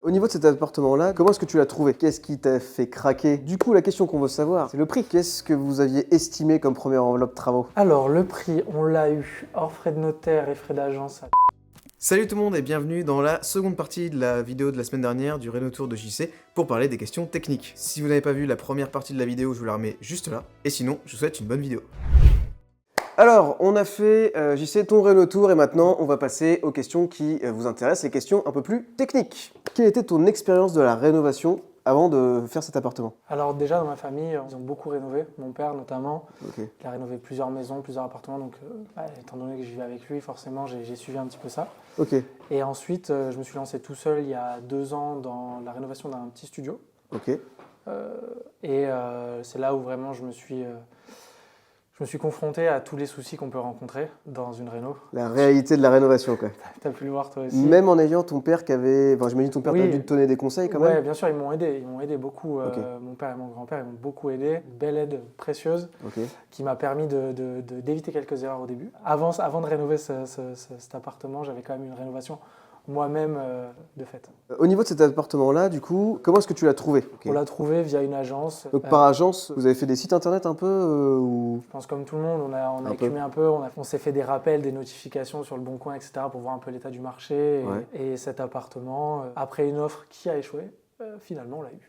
Au niveau de cet appartement-là, comment est-ce que tu l'as trouvé? Qu'est-ce qui t'a fait craquer? Du coup, la question qu'on veut savoir, c'est le prix. Qu'est-ce que vous aviez estimé comme première enveloppe travaux? Alors, le prix, on l'a eu hors frais de notaire et frais d'agence. Salut tout le monde et bienvenue dans la seconde partie de la vidéo de la semaine dernière du Rénotour de JC pour parler des questions techniques. Si vous n'avez pas vu la première partie de la vidéo, je vous la remets juste là. Et sinon, je vous souhaite une bonne vidéo. Alors, on a fait, JC, ton Rénotour et maintenant, on va passer aux questions qui vous intéressent, les questions un peu plus techniques. Quelle était ton expérience de la rénovation avant de faire cet appartement? Alors déjà, dans ma famille, ils ont beaucoup rénové, mon père notamment. Ok. Il a rénové plusieurs maisons, plusieurs appartements, donc étant donné que je vivais avec lui, forcément, j'ai suivi un petit peu ça. Ok. Et ensuite, je me suis lancé tout seul il y a 2 ans dans la rénovation d'un petit studio. Ok. C'est là où vraiment je me suis confronté à tous les soucis qu'on peut rencontrer dans une réno. La réalité de la rénovation, quoi. Tu as pu le voir toi aussi. Même en ayant ton père qui avait... Enfin, j'imagine ton père Oui. t'a dû te donner des conseils quand Ouais, même. bien sûr, ils m'ont aidé beaucoup. Ok. Mon père et mon grand-père, ils m'ont beaucoup aidé. Une belle aide précieuse Ok. qui m'a permis d'éviter quelques erreurs au début. Avant de rénover cet appartement, j'avais quand même une rénovation moi-même de fait. Au niveau de cet appartement-là, du coup, comment est-ce que tu l'as trouvé? Ok. On l'a trouvé via une agence. Donc par agence, vous avez fait des sites internet un peu ou... Je pense comme tout le monde, on a Un peu. écumé un peu, on s'est fait des rappels, des notifications sur le Bon Coin, etc. pour voir un peu l'état du marché. Ouais. Et cet appartement, après une offre qui a échoué, finalement on l'a eu.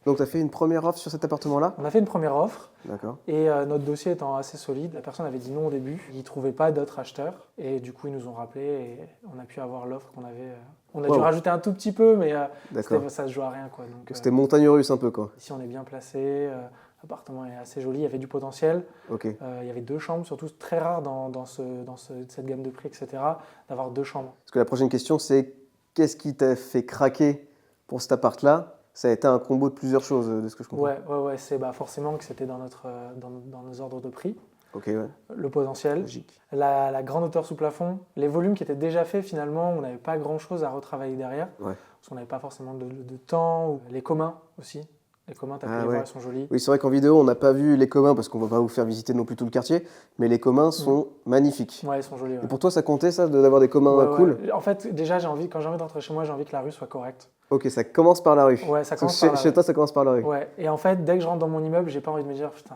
Donc tu as fait une première offre sur cet appartement-là? On a fait une première offre. D'accord. Et notre dossier étant assez solide, la personne avait dit non au début, ils ne trouvaient pas d'autres acheteurs. Et du coup, ils nous ont rappelé et on a pu avoir l'offre qu'on avait. On a dû rajouter un tout petit peu, mais ça ne se joue à rien, quoi. Donc, c'était montagne russe un peu, quoi. ici, on est bien placé, l'appartement est assez joli, il y avait du potentiel. Ok. Il y avait 2 chambres, surtout très rare dans cette gamme de prix, etc., d'avoir 2 chambres. Parce que la prochaine question, c'est qu'est-ce qui t'a fait craquer pour cet appart-là? Ça a été un combo de plusieurs choses, de ce que je comprends. Ouais, c'est forcément que c'était dans nos ordres de prix. Ok, ouais. Le potentiel, Logique. la grande hauteur sous plafond, les volumes qui étaient déjà faits finalement, on n'avait pas grand chose à retravailler derrière, Ouais. parce qu'on n'avait pas forcément de temps, ou les communs aussi. Les communs, tu as pu les voir, ils sont jolis. Oui, c'est vrai qu'en vidéo, on n'a pas vu les communs parce qu'on ne va pas vous faire visiter non plus tout le quartier, mais les communs sont magnifiques. Ouais, ils sont jolis. Ouais. Et pour toi, ça comptait ça, d'avoir des communs cool? En fait, déjà, quand j'ai envie d'entrer chez moi, j'ai envie que la rue soit correcte. Ok, ça commence par la rue. Ouais, ça commence Chez, par la chez rue. toi, ça commence par la rue. Ouais, et en fait, dès que je rentre dans mon immeuble, j'ai pas envie de me dire, putain,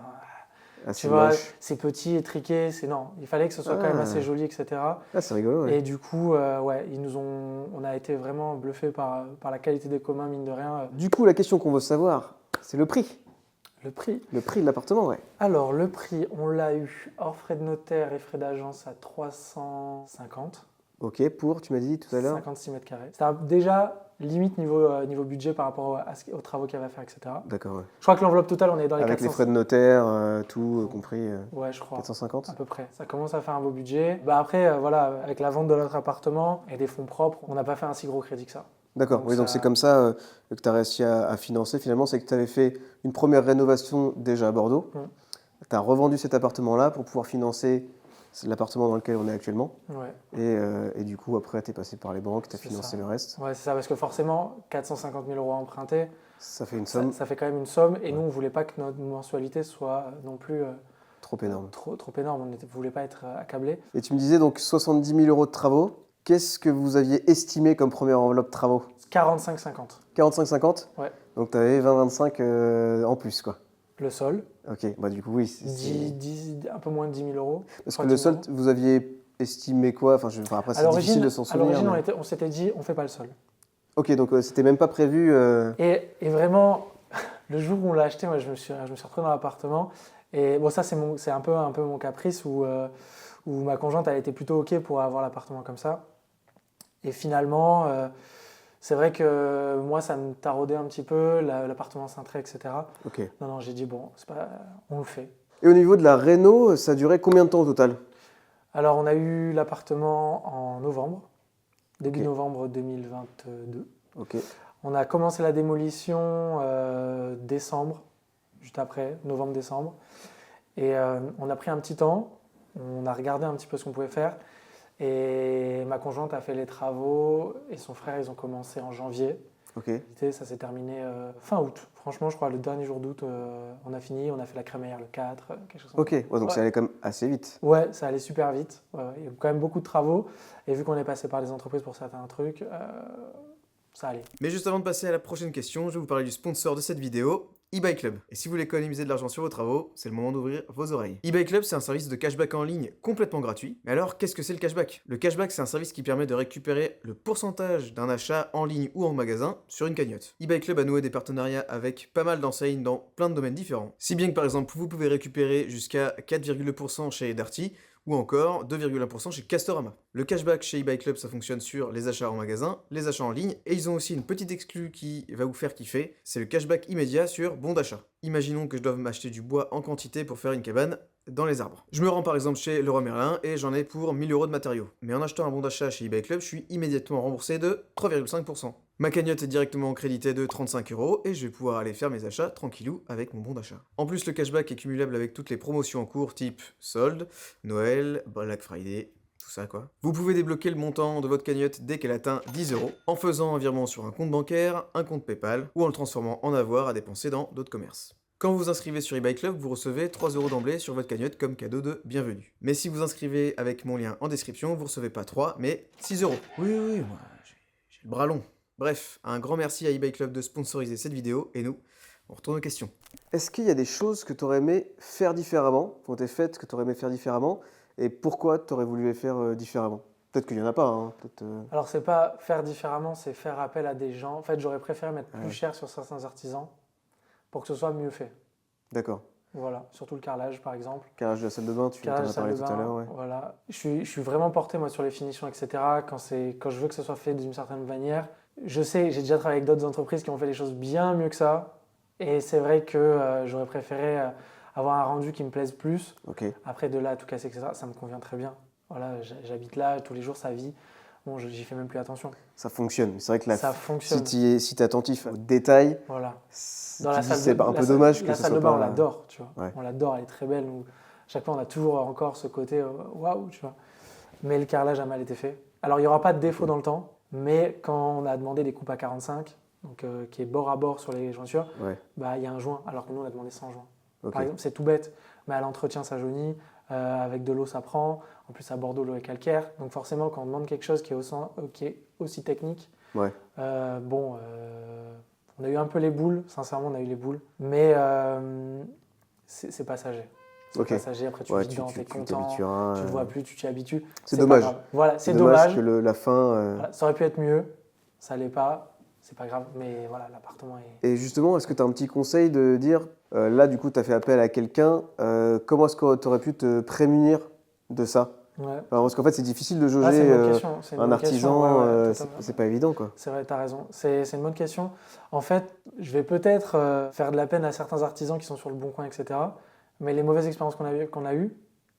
Ah, tu c'est vois, moche. c'est petit, étriqué, non. Il fallait que ce soit quand même assez joli, etc. Ah, c'est rigolo, ouais. Et du coup, on a été vraiment bluffés par la qualité des communs, mine de rien. Du coup, la question qu'on veut savoir, c'est le prix. Le prix. Le prix de l'appartement, ouais. Alors, le prix, on l'a eu hors frais de notaire et frais d'agence à 350. Ok, tu m'as dit tout à l'heure. 56 mètres carrés. C'était déjà limite niveau budget par rapport aux travaux qu'il y avait à faire, etc. D'accord, ouais. Je crois que l'enveloppe totale, on est dans les Avec 400. les frais de notaire, tout compris, Ouais, je crois. 450. À peu près. Ça commence à faire un beau budget. Après, voilà, avec la vente de notre appartement et des fonds propres, on n'a pas fait un si gros crédit que ça. D'accord, oui, donc c'est comme ça que tu as réussi à financer finalement, c'est que tu avais fait une première rénovation déjà à Bordeaux. Tu as revendu cet appartement-là pour pouvoir financer l'appartement dans lequel on est actuellement. Ouais. Et du coup, après, tu es passé par les banques, tu as financé le reste. Ouais, c'est ça, parce que forcément, 450 000 euros empruntés, ça fait une somme. Ça fait quand même une somme. Et nous, on ne voulait pas que notre mensualité soit non plus trop énorme. Trop énorme, on ne voulait pas être accablé. Et tu me disais donc 70 000 euros de travaux. Qu'est-ce que vous aviez estimé comme première enveloppe travaux? 45-50. 45-50? Ouais. Donc tu avais 20-25 en plus, quoi. Le sol. Ok, bah du coup, oui. Un peu moins de 10 000 euros. Parce que le sol, vous aviez estimé quoi? Enfin, après, c'est difficile de s'en souvenir. À l'origine, on s'était dit, on ne fait pas le sol. Ok, donc c'était même pas prévu. Et vraiment, le jour où on l'a acheté, moi, je me suis retrouvé dans l'appartement. Et bon, ça, c'est un peu mon caprice où ma conjointe, elle était plutôt ok pour avoir l'appartement comme ça. Et finalement, c'est vrai que moi, ça me taraudait un petit peu, l'appartement cintré, etc. Ok. Non, j'ai dit, bon, on le fait. Et au niveau de la réno, ça a duré combien de temps au total? Alors, on a eu l'appartement en novembre, début novembre 2022. Ok. On a commencé la démolition décembre, juste après, novembre-décembre. Et on a pris un petit temps, on a regardé un petit peu ce qu'on pouvait faire. Et ma conjointe a fait les travaux et son frère, ils ont commencé en janvier. Ok. Ça s'est terminé fin août. Franchement, je crois le dernier jour d'août, on a fini. On a fait la crémaillère le 4, quelque chose comme ça. Ok, ouais, donc ça allait quand même assez vite. Ouais, ça allait super vite. Il y a quand même beaucoup de travaux. Et vu qu'on est passé par les entreprises pour certains trucs, ça allait. Mais juste avant de passer à la prochaine question, je vais vous parler du sponsor de cette vidéo, eBay Club. Et si vous voulez économiser de l'argent sur vos travaux, c'est le moment d'ouvrir vos oreilles. eBay Club, c'est un service de cashback en ligne complètement gratuit. Mais alors, qu'est-ce que c'est le cashback? Le cashback, c'est un service qui permet de récupérer le pourcentage d'un achat en ligne ou en magasin sur une cagnotte. eBay Club a noué des partenariats avec pas mal d'enseignes dans plein de domaines différents. Si bien que par exemple, vous pouvez récupérer jusqu'à 4,2% chez Darty, ou encore 2,1% chez Castorama. Le cashback chez eBay Club, ça fonctionne sur les achats en magasin, les achats en ligne, et ils ont aussi une petite exclue qui va vous faire kiffer, c'est le cashback immédiat sur bon d'achat. Imaginons que je doive m'acheter du bois en quantité pour faire une cabane dans les arbres. Je me rends par exemple chez Leroy Merlin et j'en ai pour 1000 € de matériaux. Mais en achetant un bon d'achat chez eBay Club, je suis immédiatement remboursé de 3,5%. Ma cagnotte est directement créditée de 35 € et je vais pouvoir aller faire mes achats tranquillou avec mon bon d'achat. En plus, le cashback est cumulable avec toutes les promotions en cours type solde, Noël, Black Friday, tout ça quoi. Vous pouvez débloquer le montant de votre cagnotte dès qu'elle atteint 10 € en faisant un virement sur un compte bancaire, un compte PayPal ou en le transformant en avoir à dépenser dans d'autres commerces. Quand vous vous inscrivez sur eBay Club, vous recevez 3 € d'emblée sur votre cagnotte comme cadeau de bienvenue. Mais si vous inscrivez avec mon lien en description, vous recevez pas 3, mais 6 €. Oui, moi, j'ai le bras long. Bref, un grand merci à eBay Club de sponsoriser cette vidéo, et nous, on retourne aux questions. Est-ce qu'il y a des choses que tu aurais aimé faire différemment, qui ont été faites, que tu aurais aimé faire différemment, et pourquoi tu aurais voulu les faire différemment? Peut-être qu'il n'y en a pas, hein. Alors, c'est pas faire différemment, c'est faire appel à des gens. En fait, j'aurais préféré mettre plus cher sur certains artisans pour que ce soit mieux fait. D'accord. Voilà, surtout le carrelage par exemple. Carrelage de la salle de bain, tu en as parlé tout à l'heure. Ouais. Voilà. Je suis vraiment porté moi sur les finitions, etc. Quand je veux que ce soit fait d'une certaine manière. Je sais, j'ai déjà travaillé avec d'autres entreprises qui ont fait les choses bien mieux que ça. Et c'est vrai que j'aurais préféré avoir un rendu qui me plaise plus. Okay. Après, de là à tout casser, etc., ça me convient très bien. Voilà, j'habite là, tous les jours, ça vit. Bon, j'y fais même plus attention. Ça fonctionne. C'est vrai que ça fonctionne. Si tu es attentif aux détails, voilà. Dans la salle c'est un peu dommage que la ça salle soit de bain, pas... on l'adore, tu vois. Ouais. On l'adore, elle est très belle. Nous, chaque fois, on a toujours encore ce côté waouh, tu vois. Mais le carrelage a mal été fait. Alors, il n'y aura pas de défaut dans le temps, mais quand on a demandé des coupes à 45, donc, qui est bord à bord sur les jointures, bah, y a un joint, alors que nous, on a demandé 100 joints. Okay. Par exemple, c'est tout bête, mais à l'entretien, ça jaunit. Avec de l'eau, ça prend. En plus, à Bordeaux, l'eau est calcaire. Donc, forcément, quand on demande quelque chose qui est aussi technique, on a eu un peu les boules. Sincèrement, on a eu les boules. Mais c'est passager. C'est passager. Après, tu vis dedans, t'es content. Tu ne vois plus, tu t'y habitues. C'est dommage. Voilà, c'est dommage que la fin... Voilà, ça aurait pu être mieux. Ça l'est pas. C'est pas grave, mais voilà, l'appartement est... Et justement, est-ce que tu as un petit conseil de dire, là, du coup, tu as fait appel à quelqu'un, comment est-ce que tu aurais pu te prémunir de ça? Parce qu'en fait, c'est difficile de jauger un artisan, c'est pas évident, quoi. C'est vrai, tu as raison. C'est une bonne question. En fait, je vais peut-être faire de la peine à certains artisans qui sont sur le Bon Coin, etc. Mais les mauvaises expériences qu'on a eues,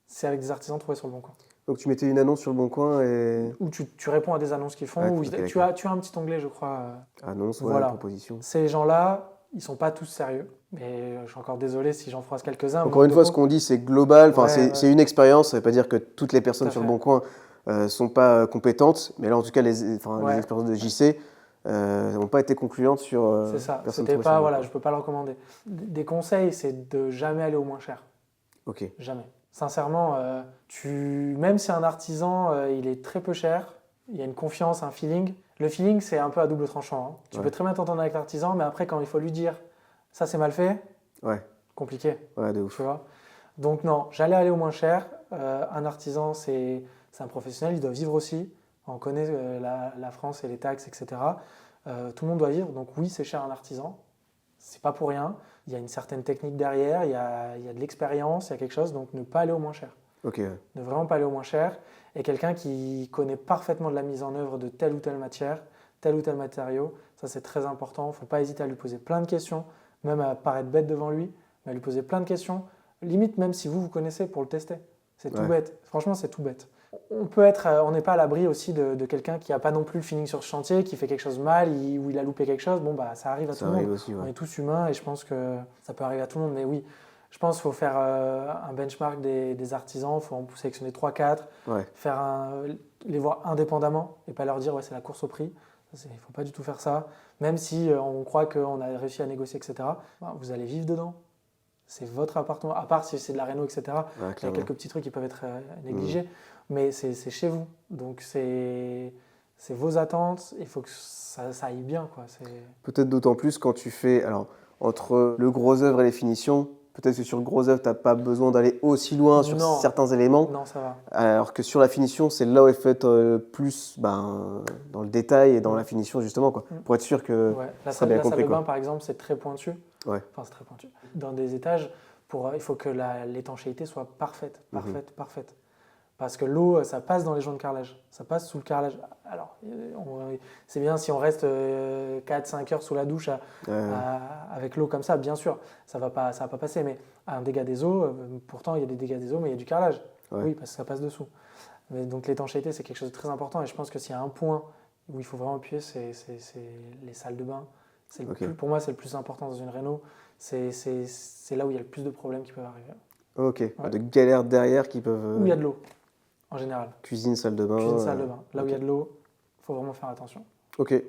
c'est avec des artisans trouvés sur le Bon Coin. Donc tu mettais une annonce sur le Bon Coin et... Ou tu réponds à des annonces qu'ils font, ou tu as un petit onglet, je crois. Annonce, proposition. Ces gens-là, ils ne sont pas tous sérieux. Mais je suis encore désolé si j'en froisse quelques-uns. Encore une fois, ce qu'on dit, c'est global. C'est une expérience. Ça ne veut pas dire que toutes les personnes sur le Bon Coin ne sont pas compétentes. Mais là, en tout cas, les expériences de JC n'ont pas été concluantes sur... c'est ça. C'était pas, voilà, je ne peux pas le recommander. Des conseils, c'est de jamais aller au moins cher. Ok. Jamais. Sincèrement, même si un artisan, il est très peu cher, il y a une confiance, un feeling. Le feeling, c'est un peu à double tranchant. Hein. Tu peux très bien t'entendre avec l'artisan, mais après, quand il faut lui dire « ça, c'est mal fait », compliqué. Ouais, de ouf. Tu vois. Donc non, j'allais aller au moins cher. Un artisan, c'est un professionnel, il doit vivre aussi. On connaît la France et les taxes, etc. Tout le monde doit vivre, donc oui, c'est cher un artisan. C'est pas pour rien. Il y a une certaine technique derrière, il y a de l'expérience, il y a quelque chose, donc ne pas aller au moins cher. Ne vraiment pas aller au moins cher. Et quelqu'un qui connaît parfaitement de la mise en œuvre de telle ou telle matière, tel ou tel matériau, ça c'est très important. Il ne faut pas hésiter à lui poser plein de questions, même à paraître bête devant lui, mais à lui poser plein de questions, limite même si vous connaissez pour le tester. C'est tout bête. Franchement, c'est tout bête. On n'est pas à l'abri aussi de quelqu'un qui n'a pas non plus le feeling sur ce chantier, qui fait quelque chose mal, ou il a loupé quelque chose. Bon, bah, ça arrive à tout le monde. Aussi, On est tous humains et je pense que ça peut arriver à tout le monde. Mais oui, je pense qu'il faut faire un benchmark des artisans, il faut en sélectionner 3-4, les voir indépendamment et pas leur dire c'est la course au prix. Il ne faut pas du tout faire ça. Même si on croit qu'on a réussi à négocier, etc., vous allez vivre dedans. C'est votre appartement, à part si c'est de la réno, etc. Il y a quelques petits trucs qui peuvent être négligés, mais c'est chez vous. Donc c'est c'est vos attentes, il faut que ça aille bien, quoi. Peut-être d'autant plus quand tu fais, alors, entre le gros œuvre et les finitions, peut-être que sur le gros œuvre, tu n'as pas besoin d'aller aussi loin sur certains éléments. Non, ça va. Alors que sur la finition, c'est là où il faut être plus dans le détail et dans la finition, justement, quoi, pour être sûr que la ça sera bien compris. La salle de bain, par exemple, c'est très pointu. Ouais. Enfin, c'est très pointu. Dans des étages, il faut que l'étanchéité soit parfaite. Parce que l'eau, ça passe dans les joints de carrelage. Ça passe sous le carrelage. Alors, c'est bien si on reste 4-5 heures sous la douche avec l'eau comme ça, bien sûr, ça va pas passer. Mais un dégât des eaux, pourtant, il y a des dégâts des eaux, mais il y a du carrelage. Ouais. Oui, parce que ça passe dessous. Mais donc, l'étanchéité, c'est quelque chose de très important. Et je pense que s'il y a un point où il faut vraiment appuyer, c'est les salles de bain. Pour moi, c'est le plus important dans une réno. C'est là où il y a le plus de problèmes qui peuvent arriver. Ok, de galères derrière qui peuvent... Où il y a de l'eau. En général. Cuisine, salle de bain. Là où il y a de l'eau, il faut vraiment faire attention. Ok,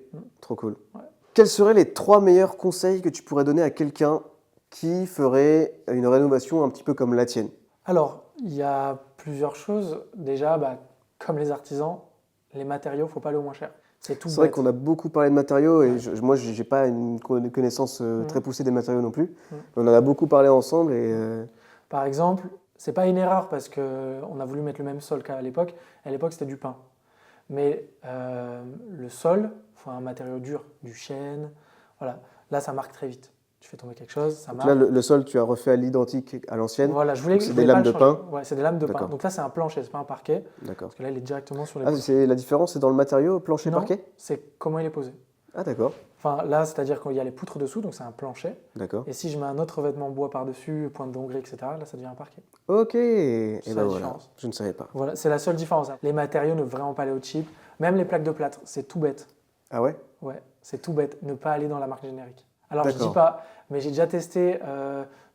trop cool. Ouais. Quels seraient les 3 meilleurs conseils que tu pourrais donner à quelqu'un qui ferait une rénovation un petit peu comme la tienne? Alors, il y a plusieurs choses. Déjà, comme les artisans, les matériaux, il ne faut pas aller au moins cher. C'est vrai qu'on a beaucoup parlé de matériaux et moi, je n'ai pas une connaissance très poussée des matériaux non plus. On en a beaucoup parlé ensemble. Par exemple, c'est pas une erreur parce qu'on a voulu mettre le même sol qu'à l'époque. À l'époque, c'était du pin. Mais le sol, il faut un matériau dur, du chêne. Voilà. Là, ça marque très vite. Tu fais tomber quelque chose, ça marque. Là, le sol, tu as refait à l'identique à l'ancienne. Voilà, c'est des lames de pin. Ouais, c'est des lames de pin. Donc là, c'est un plancher, c'est pas un parquet. D'accord. Parce que là, il est directement sur les. C'est la différence, c'est dans le matériau, plancher, non, parquet? C'est comment il est posé. Ah, d'accord. Enfin, là, c'est-à-dire qu'il y a les poutres dessous, donc c'est un plancher. D'accord. Et si je mets un autre vêtement bois par-dessus, pointe d'onglet, etc., là, ça devient un parquet. Ok. Et c'est la voilà, différence. je ne savais pas. Voilà, c'est la seule différence. Les matériaux ne vraiment pas aller au cheap. Même les plaques de plâtre, c'est tout bête. Ah ouais? Ouais, c'est tout bête. Ne pas aller dans la marque générique. Alors, je dis pas, mais j'ai déjà testé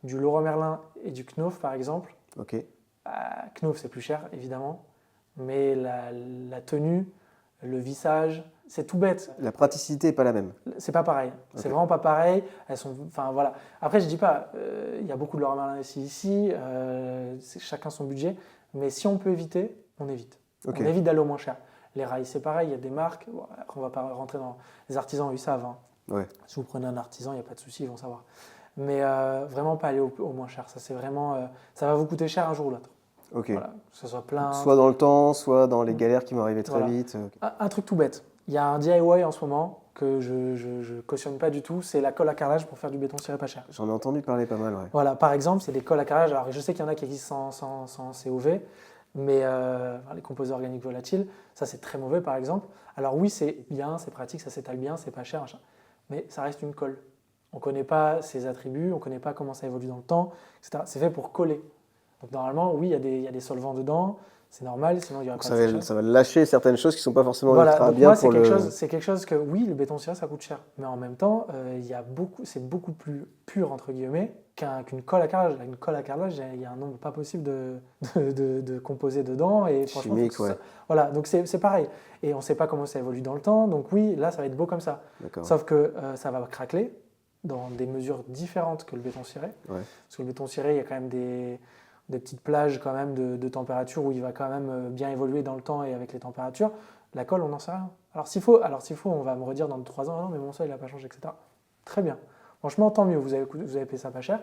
du Leroy Merlin et du Knauf, par exemple. Ok. Knauf, c'est plus cher, évidemment. Mais la tenue, le vissage, c'est tout bête. La praticité n'est pas la même. C'est pas pareil. Okay. C'est vraiment pas pareil. Elles sont, enfin voilà. Après, je dis pas, il y a beaucoup de Leroy Merlin ici. C'est chacun son budget. Mais si on peut éviter, on évite. Okay. On évite d'aller au moins cher. Les rails, c'est pareil. Il y a des marques. Bon, après, on va pas rentrer dans les artisans. Ils savent. Hein. Ouais. Si vous prenez un artisan, il n'y a pas de souci, ils vont savoir. Mais vraiment pas aller au moins cher. Ça, c'est vraiment, ça va vous coûter cher un jour ou l'autre. Ok. Voilà, que ce soit plein. Soit dans le temps, soit dans les galères qui vont arriver très vite. Okay. Un truc tout bête. Il y a un DIY en ce moment que je ne cautionne pas du tout, c'est la colle à carrelage pour faire du béton ciré pas cher. J'en ai entendu parler pas mal, ouais. Voilà, par exemple, c'est des colles à carrelage. Alors, je sais qu'il y en a qui existent sans COV, mais les composés organiques volatiles, ça c'est très mauvais par exemple. Alors oui, c'est bien, c'est pratique, ça s'étale bien, c'est pas cher, machin. Mais ça reste une colle. On ne connaît pas ses attributs, on ne connaît pas comment ça évolue dans le temps, etc. C'est fait pour coller. Donc normalement, oui, il y a des solvants dedans. C'est normal, sinon il y aura pas de ça va lâcher certaines choses qui ne sont pas forcément ultra bien pour c'est quelque chose que, oui, le béton ciré, ça coûte cher. Mais en même temps, c'est beaucoup plus pur, entre guillemets, qu'une colle à carrelage. Une colle à carrelage, il y a un nombre pas possible de composés dedans. Et chimique, ouais. Voilà, donc c'est pareil. Et on ne sait pas comment ça évolue dans le temps. Donc oui, là, ça va être beau comme ça. Sauf que ça va craqueler dans des mesures différentes que le béton ciré. Ouais. Parce que le béton ciré, il y a quand même des petites plages quand même de température où il va quand même bien évoluer dans le temps et avec les températures. La colle, on n'en sait rien. Alors s'il faut, on va me redire dans 3 ans, non mais mon sol il n'a pas changé, etc. Très bien. Franchement, tant mieux, vous avez payé ça pas cher.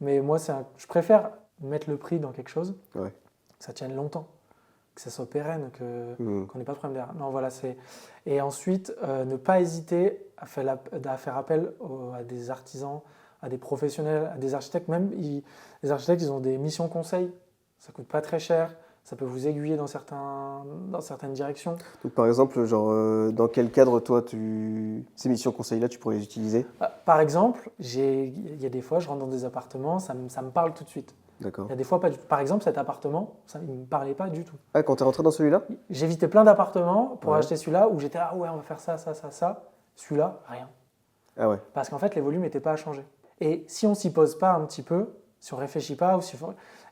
Mais moi, je préfère mettre le prix dans quelque chose, que ça tienne longtemps, que ça soit pérenne, qu'on n'ait pas de problème derrière. Non, voilà, et ensuite, ne pas hésiter à faire appel à des artisans, à des professionnels, à des architectes. Même les architectes, ils ont des missions conseils. Ça ne coûte pas très cher. Ça peut vous aiguiller dans certaines directions. Donc, par exemple, dans quel cadre, toi, ces missions conseils-là, tu pourrais les utiliser? Par exemple, il y a des fois, je rentre dans des appartements, ça me parle tout de suite. D'accord. Il y a des fois, pas du tout. Par exemple, cet appartement, il ne me parlait pas du tout. Ah, quand tu es rentré dans celui-là? J'ai visité plein d'appartements pour acheter celui-là où j'étais là, ouais, on va faire ça. Celui-là, rien. Ah ouais. Parce qu'en fait, les volumes n'étaient pas à changer. Et si on ne s'y pose pas un petit peu, si on ne réfléchit pas,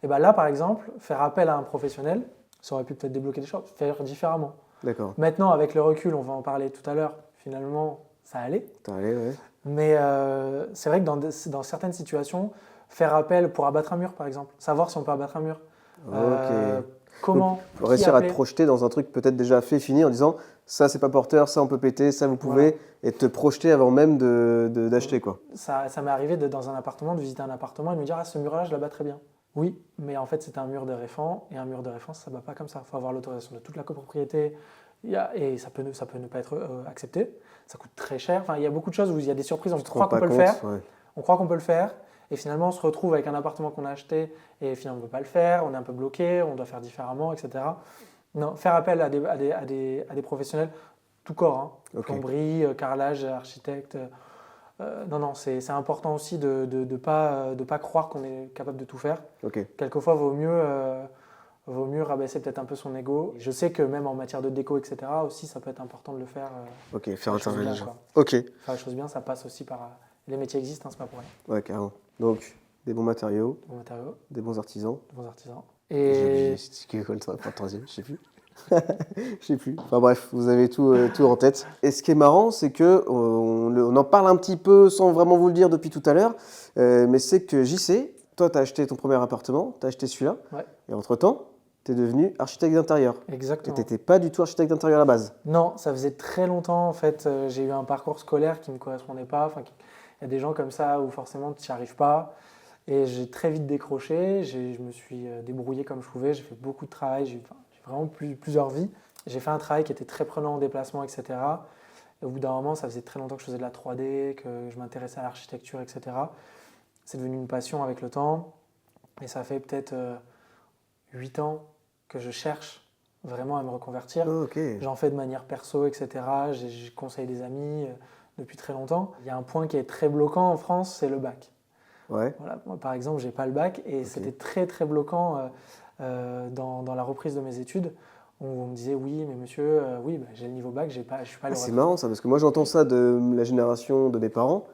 et ben là, par exemple, faire appel à un professionnel, ça aurait pu peut-être débloquer des choses, faire différemment. D'accord. Maintenant, avec le recul, on va en parler tout à l'heure, finalement, ça allait. Ça allait, ouais. Mais c'est vrai que dans certaines situations, faire appel pour abattre un mur, par exemple, savoir si on peut abattre un mur. Ok. Comment réussir à te projeter dans un truc peut-être déjà fait, fini, en disant ça c'est pas porteur, ça on peut péter, ça vous pouvez, et te projeter avant même d'acheter quoi. Ça m'est arrivé dans un appartement, de visiter un appartement et de me dire ah ce mur-là je l'abattrais bien. Oui, mais en fait c'était un mur de réfend et un mur de réfend ça ne va pas comme ça. Il faut avoir l'autorisation de toute la copropriété et ça peut ne pas être accepté. Ça coûte très cher. Enfin il y a beaucoup de choses où il y a des surprises. On croit qu'on peut le faire. On croit qu'on peut le faire. Et finalement, on se retrouve avec un appartement qu'on a acheté et finalement, on ne peut pas le faire, on est un peu bloqué, on doit faire différemment, etc. Non, faire appel à des professionnels tout corps, hein. Plomberie, carrelage, architecte. Non, c'est important aussi de ne pas croire qu'on est capable de tout faire. Quelquefois, vaut mieux rabaisser peut-être un peu son ego. Je sais que même en matière de déco, etc., aussi, ça peut être important de le faire. Faire intervenir les gens. Faire les choses bien, ça passe aussi par... Les métiers existent, hein, c'est pas pour rien. Ouais, carrément. Donc, des bons matériaux, des bons artisans. Et... C'est qui école ça, pas le troisième, je sais plus. Je sais plus. Enfin bref, vous avez tout en tête. Et ce qui est marrant, c'est que on en parle un petit peu sans vraiment vous le dire depuis tout à l'heure, mais c'est que JC, toi, tu as acheté ton premier appartement, tu as acheté celui-là, et entre-temps, tu es devenu architecte d'intérieur. Exactement. Et tu n'étais pas du tout architecte d'intérieur à la base. Non, ça faisait très longtemps, en fait. J'ai eu un parcours scolaire qui ne me correspondait pas. Enfin, il y a des gens comme ça où forcément tu n'y arrives pas. Et j'ai très vite décroché. Je me suis débrouillé comme je pouvais. J'ai fait beaucoup de travail. J'ai vraiment plusieurs vies. J'ai fait un travail qui était très prenant en déplacement, etc. Et au bout d'un moment, ça faisait très longtemps que je faisais de la 3D, que je m'intéressais à l'architecture, etc. C'est devenu une passion avec le temps. Et ça fait peut-être 8 ans que je cherche vraiment à me reconvertir. J'en fais de manière perso, etc. Je conseille des amis depuis très longtemps. Il y a un point qui est très bloquant en France, c'est le bac. Voilà. Moi, par exemple, je n'ai pas le bac et c'était très très bloquant dans la reprise de mes études. Où on me disait oui, mais monsieur, j'ai le niveau bac, je ne suis pas le C'est marrant ça, parce que moi j'entends ça de la génération de mes parents.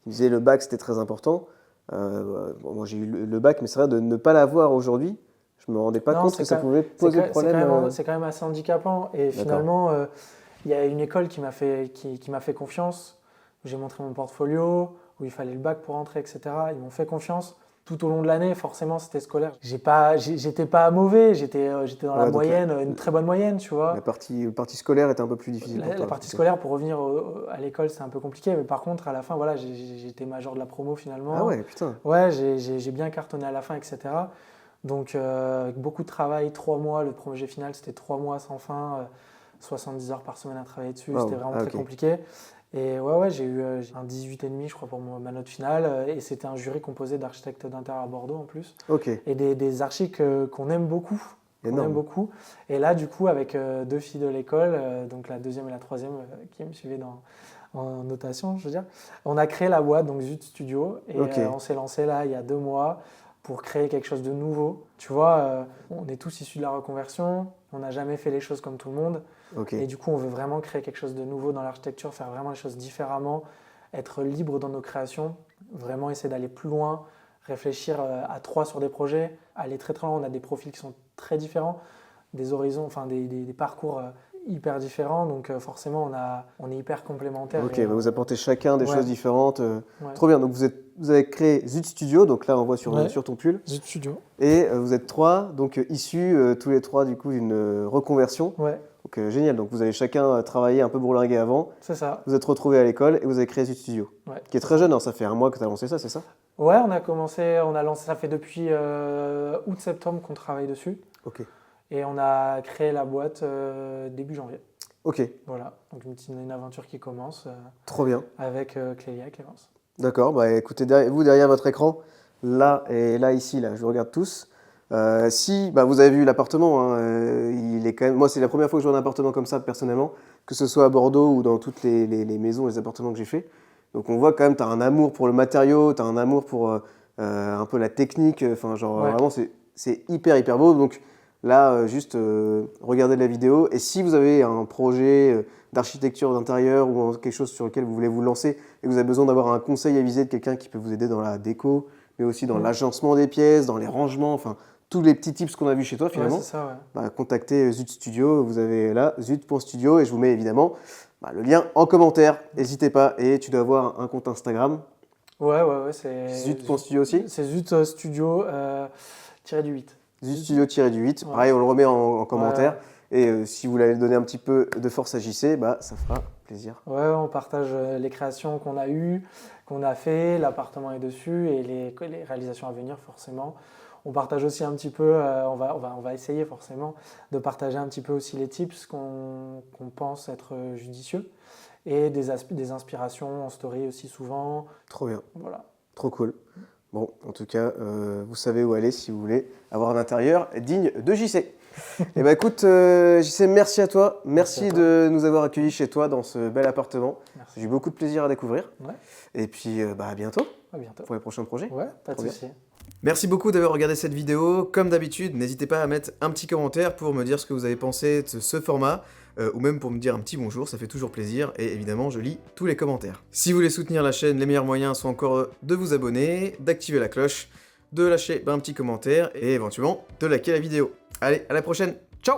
Ils disaient le bac c'était très important. Moi j'ai eu le bac, mais c'est vrai de ne pas l'avoir aujourd'hui. Je ne me rendais pas compte que ça pouvait poser problème. C'est quand même assez handicapant. Et finalement, il y a une école qui m'a fait confiance, où j'ai montré mon portfolio, où il fallait le bac pour entrer, etc. Ils m'ont fait confiance. Tout au long de l'année, forcément, c'était scolaire. J'étais pas mauvais, j'étais dans la moyenne, une très bonne moyenne, tu vois. La partie scolaire était un peu plus difficile pour toi. La partie scolaire, pour revenir à l'école, c'est un peu compliqué. Mais par contre, à la fin, voilà, j'étais major de la promo finalement. Ah ouais, putain. Ouais, j'ai bien cartonné à la fin, etc. Donc, avec beaucoup de travail, 3 mois, le projet final, c'était 3 mois sans fin, 70 heures par semaine à travailler dessus, c'était vraiment très compliqué. Et j'ai eu un 18,5 je crois pour ma note finale, et c'était un jury composé d'architectes d'intérieur à Bordeaux en plus, et des archis qu'on aime beaucoup. Et là, du coup, avec 2 filles de l'école, donc la deuxième et la troisième qui me suivaient en notation, je veux dire, on a créé la boîte, donc Zut Studio, et on s'est lancé là il y a 2 mois pour créer quelque chose de nouveau. Tu vois, on est tous issus de la reconversion, on n'a jamais fait les choses comme tout le monde. Et du coup, on veut vraiment créer quelque chose de nouveau dans l'architecture, faire vraiment les choses différemment, être libre dans nos créations, vraiment essayer d'aller plus loin, réfléchir à 3 sur des projets, aller très très loin. On a des profils qui sont très différents, des horizons, enfin des parcours hyper différents, donc forcément on est hyper complémentaires. Vous apportez chacun des choses différentes. Trop bien, donc vous avez créé Zut Studio, donc là on voit sur ton pull. Zut Studio. Et vous êtes 3, donc issus tous les 3 du coup d'une reconversion. Donc génial, donc vous avez chacun travaillé un peu bourlingué avant. C'est ça. Vous êtes retrouvés à l'école et vous avez créé Zut Studio, qui est très jeune, hein, ça fait 1 mois que tu as lancé ça, c'est ça? Ouais, on a lancé, ça fait depuis août-septembre qu'on travaille dessus. Et on a créé la boîte début janvier. Voilà, donc une aventure qui commence. Trop bien. Avec Clélia et Clémence. D'accord, bah écoutez, vous derrière votre écran, là et là, ici, là, je vous regarde tous. Si vous avez vu l'appartement, hein, il est quand même... moi c'est la première fois que je vois un appartement comme ça personnellement, que ce soit à Bordeaux ou dans toutes les maisons, les appartements que j'ai fait. Donc on voit quand même, tu as un amour pour le matériau, tu as un amour pour un peu la technique, vraiment c'est hyper beau. Donc là, juste regardez la vidéo, et si vous avez un projet d'architecture d'intérieur ou quelque chose sur lequel vous voulez vous lancer et que vous avez besoin d'avoir un conseil avisé de quelqu'un qui peut vous aider dans la déco, mais aussi dans l'agencement des pièces, dans les rangements, enfin tous les petits tips qu'on a vus chez toi finalement, contactez Zut Studio, vous avez là zut.studio, et je vous mets évidemment le lien en commentaire, n'hésitez pas. Et tu dois avoir un compte Instagram. Ouais, c'est Zut.studio aussi. C'est Zut Studio -8. Zut Studio -8, pareil on le remet en commentaire. Et si vous voulez donner un petit peu de force à JC, bah, ça fera plaisir. Ouais, on partage les créations qu'on a eues, qu'on a fait, l'appartement est dessus et les réalisations à venir forcément. On partage aussi un petit peu, on va essayer forcément de partager un petit peu aussi les tips qu'on pense être judicieux et des inspirations en story aussi souvent. Trop bien. Voilà. Trop cool. Bon, en tout cas, vous savez où aller si vous voulez avoir un intérieur digne de JC. Eh ben écoute, JC, merci à toi. Merci de nous avoir accueillis chez toi dans ce bel appartement. J'ai eu beaucoup de plaisir à découvrir. Ouais. Et puis, à bientôt. À bientôt. Pour les prochains projets. Ouais, pas de souci. Merci beaucoup d'avoir regardé cette vidéo. Comme d'habitude, n'hésitez pas à mettre un petit commentaire pour me dire ce que vous avez pensé de ce format, ou même pour me dire un petit bonjour, ça fait toujours plaisir, et évidemment je lis tous les commentaires. Si vous voulez soutenir la chaîne, les meilleurs moyens sont encore de vous abonner, d'activer la cloche, de lâcher un petit commentaire, et éventuellement de liker la vidéo. Allez, à la prochaine, ciao!